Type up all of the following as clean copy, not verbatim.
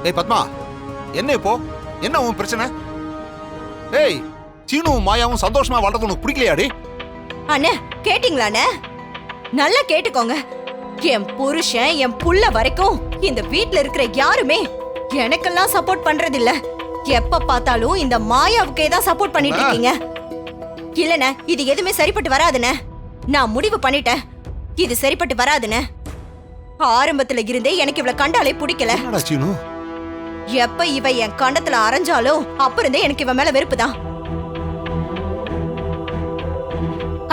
ஏய் பத்மா, என்ன இப்போ? என்ன உன் பிரச்சனை? ஏய், சீனுவும் மாயாவும் சந்தோஷமா வாழ்றது உனக்கு பிடிக்கலையாடி? அண்ணே, கேட்டீங்களாண்ணே? நல்லா கேட்டுக்கோங்க. என் புருஷன் என் புள்ள வரைக்கும் இந்த வீட்ல இருக்கிற யாருமே எனக்கெல்லாம் சப்போர்ட் பண்றது இல்ல. எப்ப பார்த்தாலும் இந்த மாயாவுக்கே தான் சப்போர்ட் பண்ணிட்டு இருக்கீங்க. இல்லண்ணே, இது எதுவுமே சரிப்பட்டு வராதுண்ணே. நான் முடிவு பண்ணிட்டேன், இது சரிப்பட்டு வராதுண்ணே. ஆரம்பத்துல இருந்தே எனக்கு இவளை கண்டாலே பிடிக்கல. என்னடா சீனு? எப்ப இவ என் கண்டத்துல அரைஞ்சாலும் அப்ப இருந்தே எனக்கு இவ மேல வெறுப்பு தான்.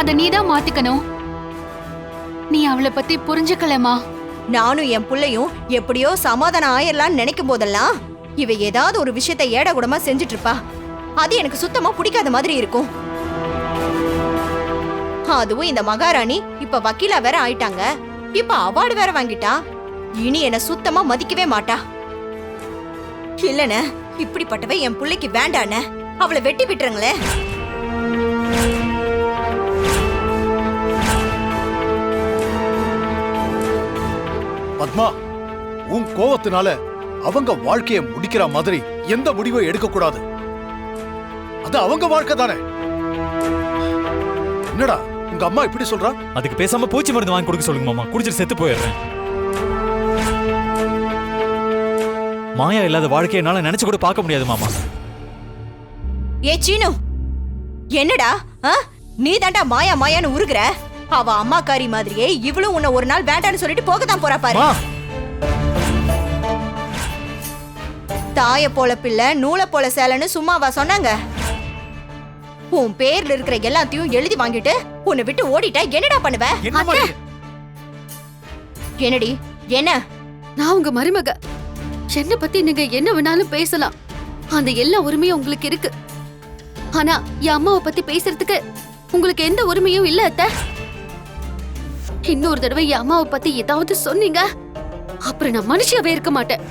அத நீதான் மாத்திக்கணும். நீ அவளை பத்தி புரிஞ்சுக்கலமா? நானும் என் புள்ளையும் எப்படியோ சமாதானம் ஆயிரலாம்னு நினைக்கும் போதெல்லாம் இவ ஏதாவது ஒரு விஷயத்தை ஏடகுடமா செஞ்சுட்டு இருப்பா. அது எனக்கு சுத்தமா பிடிக்காத மாதிரி இருக்கும். அதுவும் இந்த மகாராணி இப்ப வக்கீலா வேற ஆயிட்டாங்க. இப்ப அவார்டு வேற வாங்கிட்டா. இனி என்ன சுத்தமா மதிக்கவே மாட்டா. இல்லன, இப்படிப்பட்டவ என் புள்ளைக்கு வேண்டான. அவளை வெட்டி விட்டுருங்களே. பத்மா, உன் கோவத்தினால அவங்க வாழ்க்கைய முடிக்கிற மாதிரி எந்த முடிவை எடுக்க கூடாது. அது அவங்க வாழ்க்கை தானே. என்னடா உங்க அம்மா இப்படி சொல்றா? அதுக்கு பேசாம பூச்சி மருந்து வாங்கி கொடுக்க சொல்லுங்க மாமா. குடிச்சிட்டு செத்து போயிடுறேன். மாயா இல்லாத வாழ்க்கையை என்னால நினைச்சு கூட பார்க்க முடியாது மாமா. ஏ சீனு, என்னடா நீ தாண்டா மாயா மாயான்னு உருகுற? அவ அம்மாக்காரி மாதிரியே இவளும் உன்னை ஒரு நாள் வேண்டான்னு சொல்லிட்டு போகத்தான் போறா பாரு. தாய போல பிள்ளை நூலை போல சேலன்னு சும்மாவா சொன்னாங்க? உன் பேர்ல இருக்கிற எல்லாத்தையும் எழுதி வாங்கிட்டு உன்னை விட்டு ஓடிட்டா என்னடா பண்ணுவ? என்னடி என்ன? நான் உங்க மருமக. என்ன பத்தி நீங்க என்ன வேணாலும் பேசலாம். அந்த எல்லா உரிமையும் உங்களுக்கு இருக்கு. ஆனா என் அம்மாவை பத்தி பேசுறதுக்கு உங்களுக்கு எந்த உரிமையும் இல்ல அத்தை. இன்னொரு தடவை என் அம்மாவை பத்தி ஏதாவது சொன்னீங்க, அப்புறம் நான் மனுஷியாவே இருக்க மாட்டேன்.